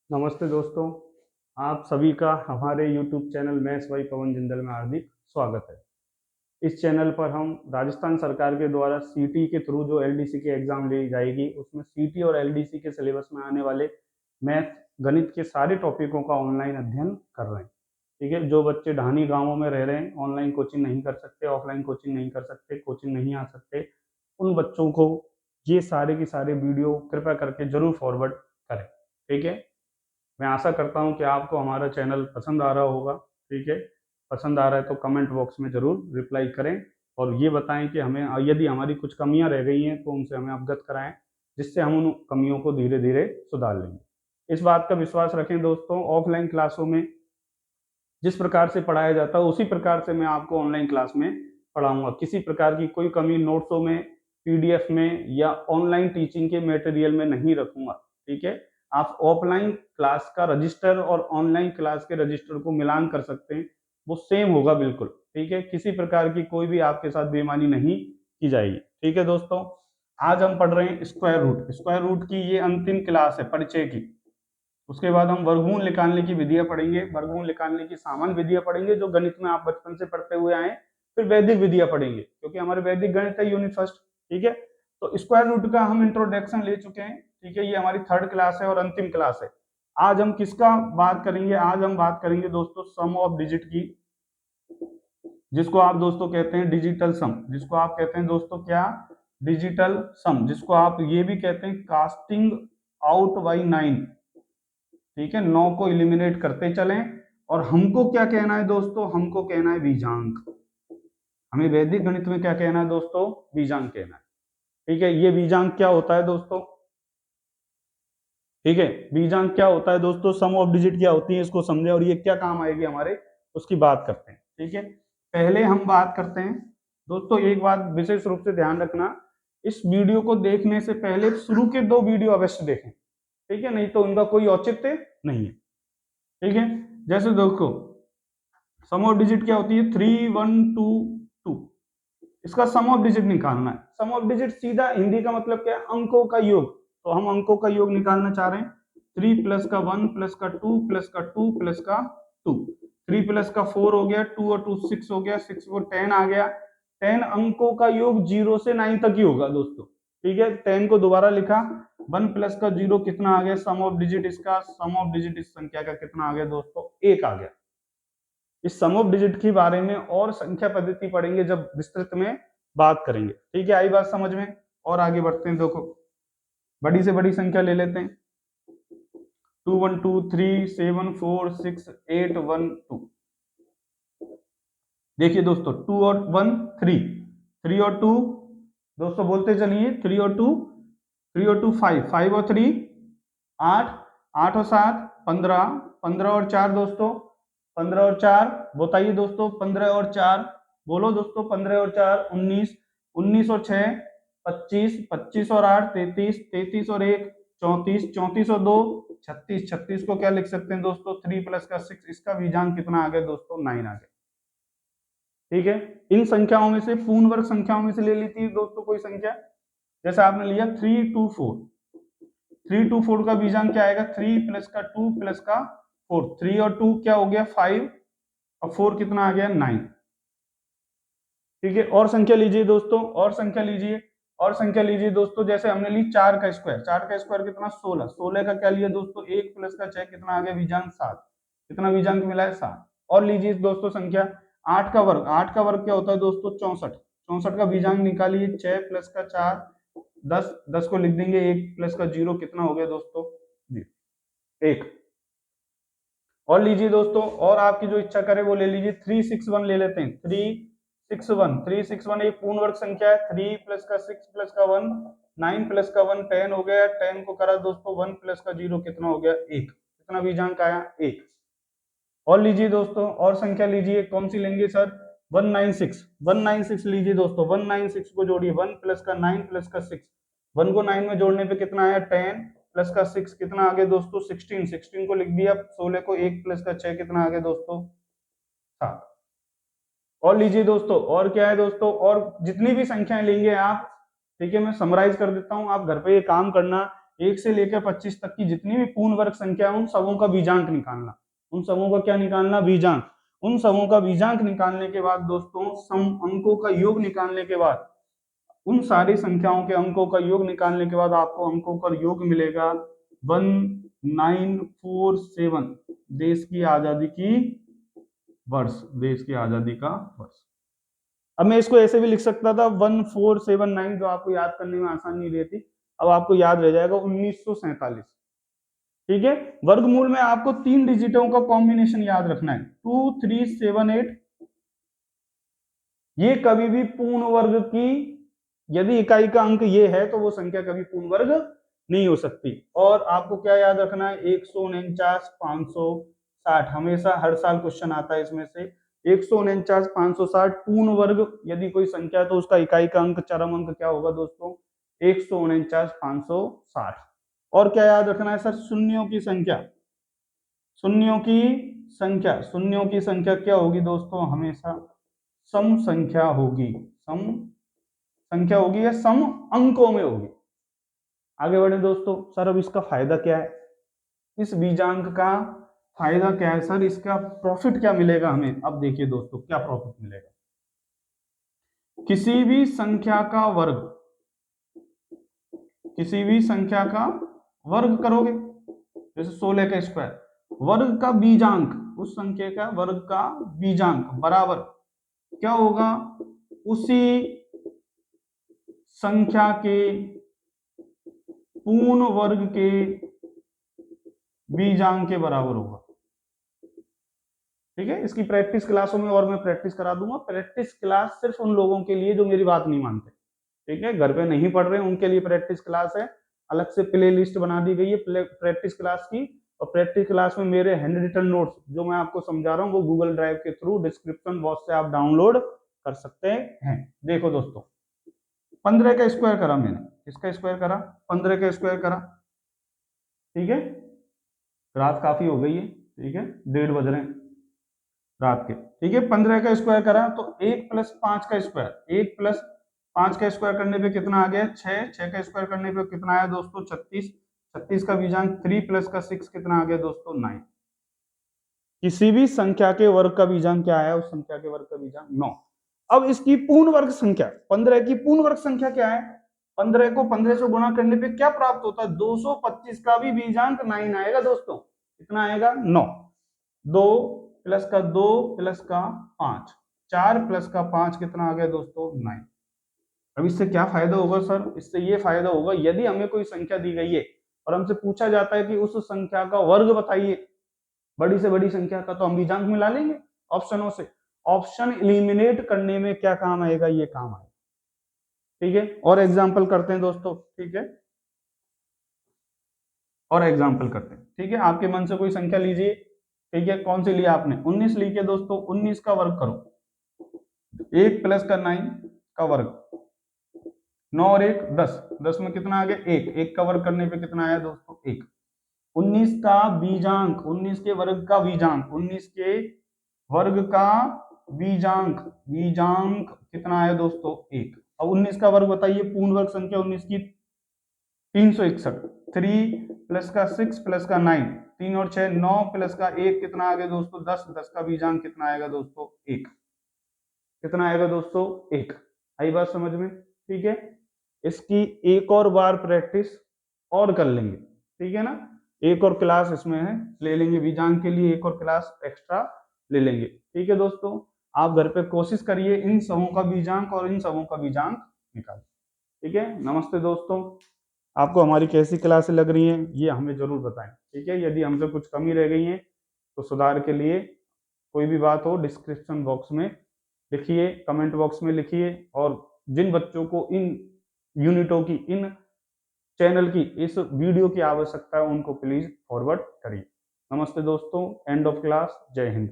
नमस्ते दोस्तों। आप सभी का हमारे YouTube चैनल मैथ्स बाई पवन जिंदल में हार्दिक स्वागत है। इस चैनल पर हम राजस्थान सरकार के द्वारा सीटी के थ्रू जो एलडीसी की एग्जाम ली जाएगी उसमें सीटी और एलडीसी के सिलेबस में आने वाले मैथ गणित के सारे टॉपिकों का ऑनलाइन अध्ययन कर रहे हैं। ठीक है, जो बच्चे ढानी गांवों में रह रहे हैं, ऑनलाइन कोचिंग नहीं कर सकते, ऑफलाइन कोचिंग नहीं कर सकते, कोचिंग नहीं आ सकते, उन बच्चों को ये सारे की सारे वीडियो कृपया करके जरूर फॉरवर्ड करें। ठीक है, मैं आशा करता हूं कि आपको हमारा चैनल पसंद आ रहा होगा। ठीक है, पसंद आ रहा है तो कमेंट बॉक्स में ज़रूर रिप्लाई करें और ये बताएं कि हमें यदि हमारी कुछ कमियां रह गई हैं तो उनसे हमें अवगत कराएं, जिससे हम उन कमियों को धीरे धीरे सुधार लेंगे। इस बात का विश्वास रखें दोस्तों, ऑफलाइन क्लासों में जिस प्रकार से पढ़ाया जाता है उसी प्रकार से मैं आपको ऑनलाइन क्लास में पढ़ाऊंगा। किसी प्रकार की कोई कमी नोट्सों में, पीडीएफ में या ऑनलाइन टीचिंग के मटेरियल में नहीं रखूंगा। ठीक है, आप ऑफलाइन क्लास का रजिस्टर और ऑनलाइन क्लास के रजिस्टर को मिलान कर सकते हैं, वो सेम होगा बिल्कुल। ठीक है, किसी प्रकार की कोई भी आपके साथ बेईमानी नहीं की जाएगी। ठीक है दोस्तों, आज हम पढ़ रहे हैं स्क्वायर रूट। स्क्वायर रूट की ये अंतिम क्लास है परिचय की। उसके बाद हम वर्गमूल निकालने की विधियां पढ़ेंगे, वर्गमूल निकालने की सामान्य विधियां पढ़ेंगे जो गणित में आप बचपन से पढ़ते हुए आए। फिर वैदिक विधियां पढ़ेंगे क्योंकि हमारे वैदिक गणित है यूनिट फर्स्ट। ठीक है, तो स्क्वायर रूट का हम इंट्रोडक्शन ले चुके हैं। ठीक है, ये हमारी थर्ड क्लास है और अंतिम क्लास है। आज हम किसका बात करेंगे? आज हम बात करेंगे दोस्तों सम ऑफ डिजिट की, जिसको आप दोस्तों कहते हैं डिजिटल सम, जिसको आप कहते हैं दोस्तों क्या? डिजिटल सम, जिसको आप ये भी कहते हैं कास्टिंग आउट बाई 9। ठीक है, 9 को इलिमिनेट करते चलें। और हमको क्या कहना है दोस्तों? हमको कहना है बीजांक। हमें वैदिक गणित में क्या कहना है दोस्तों? बीजांक कहना है। ठीक है, ये बीजांक क्या होता है दोस्तों? ठीक है, बीजांक क्या होता है दोस्तों? सम ऑफ डिजिट क्या होती है, इसको समझे और ये क्या काम आएगी हमारे, उसकी बात करते हैं। ठीक है, पहले हम बात करते हैं दोस्तों, एक बात विशेष रूप से ध्यान रखना, इस वीडियो को देखने से पहले शुरू के 2 वीडियो अवश्य देखें। ठीक है, नहीं तो उनका कोई औचित्य नहीं है। ठीक है, जैसे देखो सम ऑफ डिजिट क्या होती है? 3 1 2 2। इसका सम ऑफ डिजिट निकालना है। सम ऑफ डिजिट सीधा हिंदी का मतलब क्या है? अंकों का योग। तो हम अंकों का योग निकालना चाह रहे हैं। 3 प्लस का 1 प्लस का 2 प्लस का 2 प्लस का 2। 3 प्लस का 4 हो गया, 2 और 2 6 हो गया, 6 और 10 आ गया। 10 अंकों का योग 0 से 9 तक ही होगा दोस्तों। ठीक है, 10 को दोबारा लिखा। 1 प्लस का 0 कितना आ गया? सम ऑफ डिजिट इसका, सम ऑफ डिजिट इस संख्या का कितना आ गया दोस्तों? 1 आ गया। इस सम ऑफ डिजिट के बारे में और संख्या पद्धति पढ़ेंगे जब विस्तृत में बात करेंगे। ठीक है, आई बात समझ में? और आगे बढ़ते हैं। देखो बड़ी से बड़ी संख्या ले लेते हैं। 2 1 2 3 7 4 6 8 1 2। देखिए दोस्तों 2 और 1 3, 3 और 2 दोस्तों बोलते चलिए, 3 और 2, 3 और 2 5, 5 और 3 8, 8 और 7 15, 15 और 4 दोस्तों 15 और 4 बताइए दोस्तों, 15 और 4 बोलो दोस्तों, 15 और 4 19, 19 और 6 25, 25 और 8 33, 33 और 1 34, 34 और 2 36, 36 को क्या लिख सकते हैं दोस्तों? 3 प्लस का 6, इसका बीजांक कितना आ गया दोस्तों? 9 आ गया। ठीक है, इन संख्याओं में से पूर्ण वर्ग संख्याओं में से ले लीजिए थी दोस्तों कोई संख्या। जैसे आपने लिया 3 2 4, 3 2 4 का बीजांक क्या आएगा? 3 प्लस का 2 प्लस का 4। 3 और 2 क्या हो गया? 5 और 4 कितना आ गया? 9। ठीक है, और संख्या लीजिए दोस्तों, और संख्या लीजिए, और संख्या लीजिए दोस्तों। जैसे हमने ली 4 का स्क्वायर, 4 का स्क्वायर कितना? 16। 16 का क्या लिया दोस्तों? 1 प्लस का 6 कितना आ गया बीजांक? 7। कितना बीजांक मिला है? 7। और लीजिए दोस्तों संख्या 8 का वर्ग, 8 का वर्ग क्या होता है दोस्तों? 64। 64 का बीजांक निकालिए, 6 प्लस का 4 10, 10 को लिख देंगे, 1 प्लस का 0 कितना हो गया दोस्तों? 1। और लीजिए दोस्तों, और आपकी जो इच्छा करे वो ले लीजिए। 361 ले लेते हैं। 361, 361 एक पूर्ण वर्ग संख्या है। 3 प्लस का 6 प्लस का 1 9 प्लस का 1 10 हो गया। 10 को करा दोस्तों, 1 प्लस का 0 कितना हो गया? 1। कितना बीजांक आया? 1। और लीजिए दोस्तों, और संख्या लीजिए, कौन सी लेंगे सर? 196, 196 लीजिए दोस्तों। 196 को जोड़िए, 1 प्लस का 9 प्लस का 6, 1 को 9 में जोड़ने पे कितना आया? 10 प्लस का 6 कितना आ गया दोस्तों? 16। 16 को लिख दिया। 16 को 1 प्लस का 6 कितना आ गया दोस्तों? 7। और लीजिए दोस्तों, और क्या है दोस्तों? और जितनी भी संख्याएं लेंगे आप, ठीक है, मैं समराइज कर देता हूं, आप घर पे ये काम करना। 1 से लेकर 25 तक की जितनी भी पूर्ण वर्ग संख्या है उन सबों का बीजांक निकालना। उन सबों का क्या निकालना? बीजांक। उन सबों का बीजांक निकालने के बाद दोस्तों सम अंकों का योग निकालने के बाद, उन सारी संख्याओं के अंकों का योग निकालने के बाद आपको अंकों का योग मिलेगा 1947, देश की आजादी की वर्ष, देश की आजादी का वर्ष। अब मैं इसको ऐसे भी लिख सकता था 1479, जो आपको याद करने में आसानी नहीं रहती, अब आपको याद रह जाएगा 1947। ठीक है, वर्गमूल में आपको 3 डिजिटों का कॉम्बिनेशन याद रखना है, 2, 3, 7, 8। ये कभी भी पूर्ण वर्ग की, यदि इकाई का अंक ये है तो वो संख्या कभी पूर्ण वर्ग नहीं हो सकती। और आपको क्या याद रखना है? 149, 560, हमेशा हर साल क्वेश्चन आता है इसमें से। 149, 560 पूर्ण वर्ग यदि कोई संख्या है तो उसका इकाई का अंक, चरम अंक क्या होगा दोस्तों? 149, 560। और क्या याद रखना है सर? शून्यों की संख्या, शून्यों की संख्या, शून्यों की संख्या क्या होगी दोस्तों? हमेशा सम संख्या होगी, सम संख्या होगी या सम अंकों में होगी। आगे बढ़े दोस्तों। सर अब इसका फायदा क्या है? इस बीजांक का फायदा क्या है सर? इसका प्रॉफिट क्या मिलेगा हमें? अब देखिए दोस्तों क्या प्रॉफिट मिलेगा। किसी भी संख्या का वर्ग, किसी भी संख्या का वर्ग करोगे, जैसे 16 का स्क्वायर, वर्ग का बीजांक, उस संख्या का वर्ग का बीजांक बराबर क्या होगा? उसी संख्या के पूर्ण वर्ग के बीजांक के बराबर होगा। ठीक है, इसकी प्रैक्टिस क्लासों में और मैं प्रैक्टिस करा दूंगा। प्रैक्टिस क्लास सिर्फ उन लोगों के लिए जो मेरी बात नहीं मानते। ठीक है, घर पे नहीं पढ़ रहे उनके लिए प्रैक्टिस क्लास है, अलग से प्ले लिस्ट बना दी गई है प्रैक्टिस क्लास की। और प्रैक्टिस क्लास में मेरे हैंड रिटन नोट्स जो मैं आपको समझा रहा हूँ वो गूगल ड्राइव के थ्रू डिस्क्रिप्शन बॉक्स से आप डाउनलोड कर सकते हैं। देखो दोस्तों, 15 का स्क्वायर करा मैंने, किसका स्क्वायर करा? 15 का स्क्वायर करा। ठीक है, रात काफी हो गई है, ठीक है, 1:30 बज रहे हैं रात के। ठीक है, 15 का स्क्वायर करा तो 1 + 5 का स्क्वायर, 1 + 5 का स्क्वायर करने पे कितना आ गया? 6। 6 का स्क्वायर करने पे कितना आया दोस्तों? 36। 36 का बीजांक 3 + का 6 कितना आ गया दोस्तों? 9। किसी भी संख्या के वर्ग का बीजांक क्या आया? उस संख्या के वर्ग का बीजांक 9। अब इसकी पूर्ण वर्ग संख्या, 15 की पूर्ण वर्ग संख्या क्या है? 15 को 15 से गुणा करने पे क्या प्राप्त होता है? 225 का भी बीजांक 9 आएगा दोस्तों। कितना आएगा? 9। 2 + का 2 + का 5, 4 + का 5 कितना आ गया दोस्तों? 9। अब इससे क्या फायदा होगा सर? इससे ये फायदा होगा, यदि हमें कोई संख्या दी गई है और हमसे पूछा जाता है कि उस संख्या का वर्ग बताइए, बड़ी से बड़ी संख्या का, तो हम बीजांक मिला लेंगे ऑप्शनों से। ऑप्शन एलिमिनेट करने में क्या काम आएगा? ये काम आएगा। ठीक है, और एग्जाम्पल करते हैं दोस्तों। ठीक है, और एग्जाम्पल करते हैं। ठीक है, आपके मन से कोई संख्या लीजिए। ठीक है, कौन सी लिया आपने? 19 लीजिए दोस्तों। 19 का वर्ग करो, 1 + का 9 का वर्ग, 9 और 1 10, 10 में कितना आ गया? 1। 1 का वर्ग करने पे कितना आया दोस्तों? 1। 19 का बीजांक, 19 के वर्ग का बीजांक, 19 के वर्ग का बीजांक, बीजांक कितना आया दोस्तों? 1। अब 19 का वर्ग बताइए, पूर्ण वर्ग संख्या 19 की 361। 3 + का 6 + का 9, 3 और 6 9 + का 1 कितना आ गया दोस्तों? 10। 10 का बीजांक कितना आएगा दोस्तों? 1। कितना आएगा दोस्तों? 1। आई बात समझ में? ठीक है, इसकी एक और बार प्रैक्टिस और कर लेंगे। ठीक है ना, एक और क्लास इसमें है, ले लेंगे बीजांक के लिए, एक और क्लास एक्स्ट्रा ले लेंगे। ठीक है दोस्तों, आप घर पे कोशिश करिए इन समों का बीजांक और इन समों का बीजांक निकाल। ठीक है, नमस्ते दोस्तों। आपको हमारी कैसी क्लासें लग रही हैं ये हमें जरूर बताएं। ठीक है, यदि हमसे कुछ कमी रह गई है तो सुधार के लिए कोई भी बात हो डिस्क्रिप्शन बॉक्स में लिखिए, कमेंट बॉक्स में लिखिए। और जिन बच्चों को इन यूनिटों की, इन चैनल की, इस वीडियो की आवश्यकता है उनको प्लीज फॉरवर्ड करिए। नमस्ते दोस्तों, एंड ऑफ क्लास, जय हिंद।